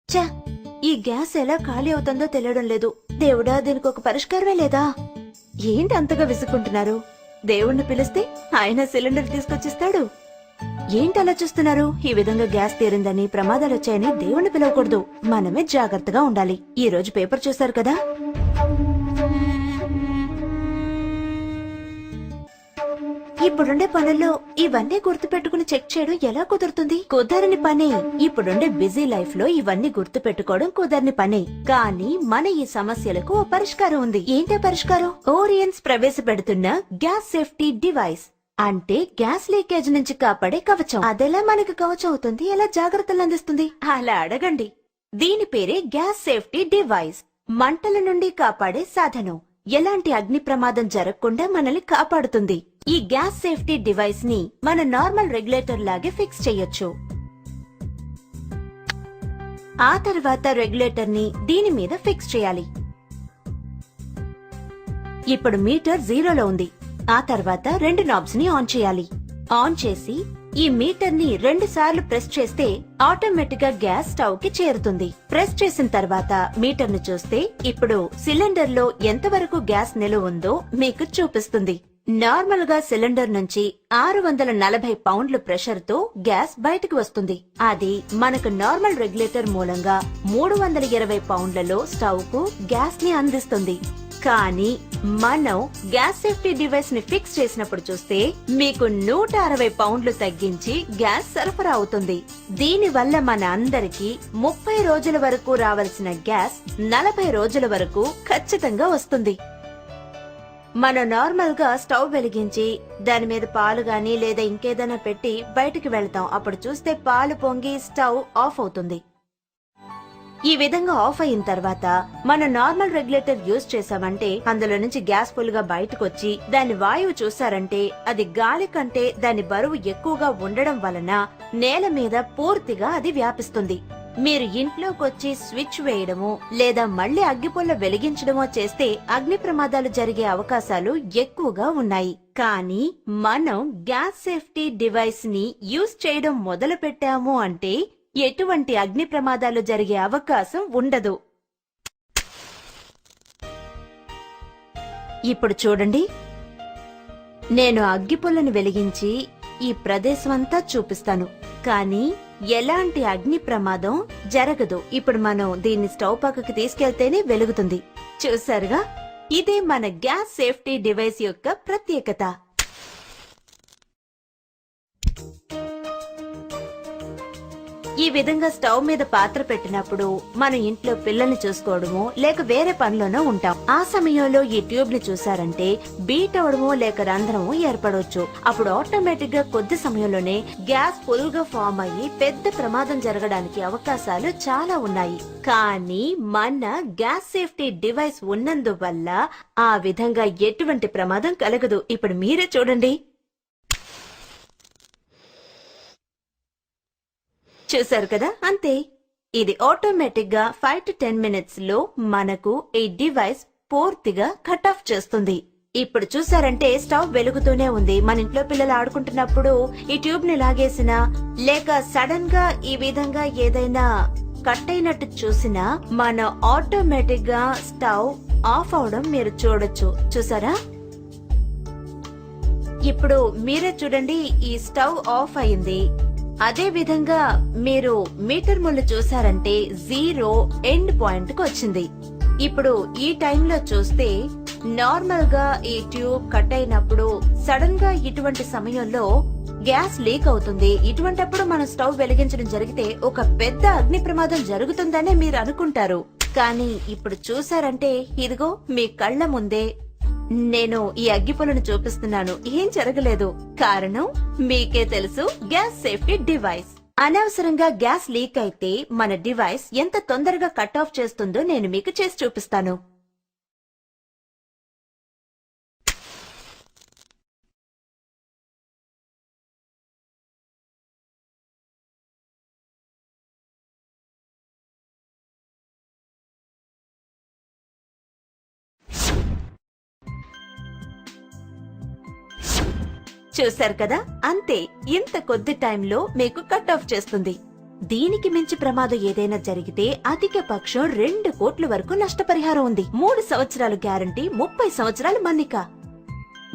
ఛ! ఈ గ్యాస్ ఎలా ఖాళీ అవుతుందో తెలియడం లేదు. దేవుడా, దీనికి ఒక పరిష్కారమే లేదా? ఏంటి అంతగా విసుక్కుంటున్నారు? దేవుణ్ణి పిలిస్తే ఆయన సిలిండర్ తీసుకొచ్చిస్తాడు. ఏంటి అలా చూస్తున్నారు? ఈ విధంగా గ్యాస్ తీరిందని, ప్రమాదాలొచ్చాయని దేవుణ్ణి పిలవకూడదు. మనమే జాగ్రత్తగా ఉండాలి. ఈ రోజు పేపర్ చూశారు కదా? ఇప్పుడుండే పనుల్లో ఇవన్నీ గుర్తుపెట్టుకుని చెక్ చేయడం ఎలా కుదురుతుంది? కుదరని పనే. ఇప్పుడుండే బిజీ లైఫ్ లో ఇవన్నీ గుర్తు పెట్టుకోవడం కుదరని పనే. కానీ మన ఈ సమస్యలకు ఓ పరిష్కారం ఉంది. ఏంటో పరిష్కారం? ఓరియన్స్ ప్రవేశపెడుతున్న గ్యాస్ సేఫ్టీ డివైస్. అంటే గ్యాస్ లీకేజ్ నుంచి కాపాడే కవచం. అదెలా మనకు కవచం అవుతుంది? ఎలా జాగ్రత్తలు అందిస్తుంది? అలా అడగండి. దీని పేరే గ్యాస్ సేఫ్టీ డివైస్. మంటల నుండి కాపాడే సాధనం. ఎలాంటి అగ్ని ప్రమాదం జరగకుండా మనల్ని కాపాడుతుంది. ఈ గ్యాస్ సేఫ్టీ డివైస్ ని మన నార్మల్ రెగ్యులేటర్ లాగే ఫిక్స్ చేయొచ్చు. ఆ తర్వాత రెగ్యులేటర్ ని దీని మీద ఫిక్స్ చేయాలి. ఇప్పుడు మీటర్ 0లో ఉంది. ఆ తర్వాత 2 నాబ్స్ ని ఆన్ చేయాలి. ఆన్ చేసి ఈ మీటర్ ని 2 సార్లు ప్రెస్ చేస్తే ఆటోమేటిక్ గా గ్యాస్ స్టవ్ కి చేరుతుంది. ప్రెస్ చేసిన తర్వాత మీటర్ ని చూస్తే ఇప్పుడు సిలిండర్ లో ఎంతవరకు గ్యాస్ నిలువ ఉందో మీకు చూపిస్తుంది. నార్మల్ గా సిలిండర్ నుంచి 640 పౌండ్ల ప్రెషర్ తో గ్యాస్ బయటకు వస్తుంది. అది మనకు నార్మల్ రెగ్యులేటర్ మూలంగా 320 పౌండ్లలో స్టవ్ కు గ్యాస్ ని అందిస్తుంది. కానీ మనం గ్యాస్ సేఫ్టీ డివైస్ ని ఫిక్స్ చేసినప్పుడు చూస్తే మీకు 160 పౌండ్లు తగ్గించి గ్యాస్ సరఫరా అవుతుంది. దీని వల్ల మన అందరికీ 30 రోజుల వరకు రావాల్సిన గ్యాస్ 40 రోజుల వరకు ఖచ్చితంగా వస్తుంది. మనం నార్మల్ గా స్టవ్ వెలిగించి దాని మీద పాలు గాని లేదా ఇంకేదైనా పెట్టి బయటికి వెళ్తాం. అప్పుడు చూస్తే పాలు పొంగి స్టవ్ ఆఫ్ అవుతుంది. ఈ విధంగా ఆఫ్ అయిన తర్వాత మనం నార్మల్ రెగ్యులేటర్ యూజ్ చేసామంటే అందులో నుంచి గ్యాస్ ఫుల్ గా బయటకు వచ్చి దాని వాయువు చూసారంటే అది గాలి కంటే దాని బరువు ఎక్కువగా ఉండడం వలన నేల మీద పూర్తిగా అది వ్యాపిస్తుంది. మీరు ఇంట్లోకొచ్చి స్విచ్ వేయడమో లేదా మళ్లీ అగ్గిపుల్ల వెలిగించడమో చేస్తే అగ్ని ప్రమాదాలు జరిగే అవకాశాలు ఎక్కువగా ఉన్నాయి. కానీ మనం గ్యాస్ సేఫ్టీ డివైస్ ని యూజ్ చేయడం మొదలు పెట్టాము అంటే ఎటువంటి అగ్ని ప్రమాదాలు జరిగే అవకాశం ఉండదు. ఇప్పుడు చూడండి, నేను అగ్గిపుల్లను వెలిగించి ఈ ప్రదేశమంతా చూపిస్తాను. కానీ ఎలాంటి అగ్ని ప్రమాదం జరగదు. ఇప్పుడు మనం దీన్ని స్టవ్ పక్కకి తీసుకెళ్తేనే వెలుగుతుంది. చూసారుగా, ఇదే మన గ్యాస్ సేఫ్టీ డివైస్ యొక్క ప్రత్యేకత. ఈ విధంగా స్టవ్ మీద పాత్ర పెట్టినప్పుడు మనం ఇంట్లో పిల్లల్ని చూసుకోవడమో లేక వేరే పనిలోనో ఉంటాం. ఆ సమయంలో ఈ ట్యూబ్ ని చూసారంటే బీట్ అవడమో లేక రంధ్రమో ఏర్పడవచ్చు. అప్పుడు ఆటోమేటిక్ గా కొద్ది సమయంలోనే గ్యాస్ ఫుల్ గా ఫామ్ అయ్యి పెద్ద ప్రమాదం జరగడానికి అవకాశాలు చాలా ఉన్నాయి. కానీ మన గ్యాస్ సేఫ్టీ డివైస్ ఉన్నందువల్ల ఆ విధంగా ఎటువంటి ప్రమాదం కలగదు. ఇప్పుడు మీరే చూడండి. చూసారు కదా, అంతే. ఇది ఆటోమేటిక్ గా 5 to 10 మినిట్స్ లో మనకు ఈ డివైస్ పూర్తిగా కట్ ఆఫ్ చేస్తుంది. ఇప్పుడు చూసారంటే స్టవ్ వెలుగుతూనే ఉంది. మన ఇంట్లో పిల్లలు ఆడుకుంటున్నప్పుడు ఈ ట్యూబ్ ని లాగేసినా లేక సడన్ గా ఈ విధంగా ఏదైనా కట్ అయినట్టు చూసినా మన ఆటోమేటిక్ గా స్టవ్ ఆఫ్ అవడం మీరు చూడొచ్చు. చూసారా? ఇప్పుడు మీరే చూడండి, ఈ స్టవ్ ఆఫ్ అయింది. అదే విధంగా మీరు మీటర్ ముళ్ళు చూసారంటే 0 ఎండ్ పాయింట్ కు వచ్చింది. ఇప్పుడు ఈ టైంలో చూస్తే నార్మల్ గా ఈ ట్యూబ్ కట్ అయినప్పుడు సడన్ గా ఇటువంటి సమయంలో గ్యాస్ లీక్ అవుతుంది. ఇటువంటప్పుడు మనం స్టవ్ వెలిగించడం జరిగితే ఒక పెద్ద అగ్ని ప్రమాదం జరుగుతుందనే మీరు అనుకుంటారు. కానీ ఇప్పుడు చూసారంటే ఇదిగో మీ కళ్ల ముందే నేను ఈ అగ్గిపుల్లను చూపిస్తున్నాను. ఏం జరగలేదు. కారణం మీకే తెలుసు, గ్యాస్ సేఫ్టీ డివైస్. అనవసరంగా గ్యాస్ లీక్ అయితే మన డివైస్ ఎంత తొందరగా కట్ ఆఫ్ చేస్తుందో నేను మీకు చేసి చూపిస్తాను. చూశారు కదా, అంతే. ఇంత కొద్ది టైంలో మీకు కట్ ఆఫ్ చేస్తుంది. దీనికి మించి ప్రమాదం ఏదైనా జరిగితే అధిక పక్షం 2 కోట్ల వరకు నష్టపరిహారం ఉంది. 3 సంవత్సరాలు గ్యారంటీ, 30 సంవత్సరాలు మన్నిక.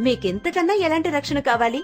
మీకింతకన్నా ఎలాంటి రక్షణ కావాలి?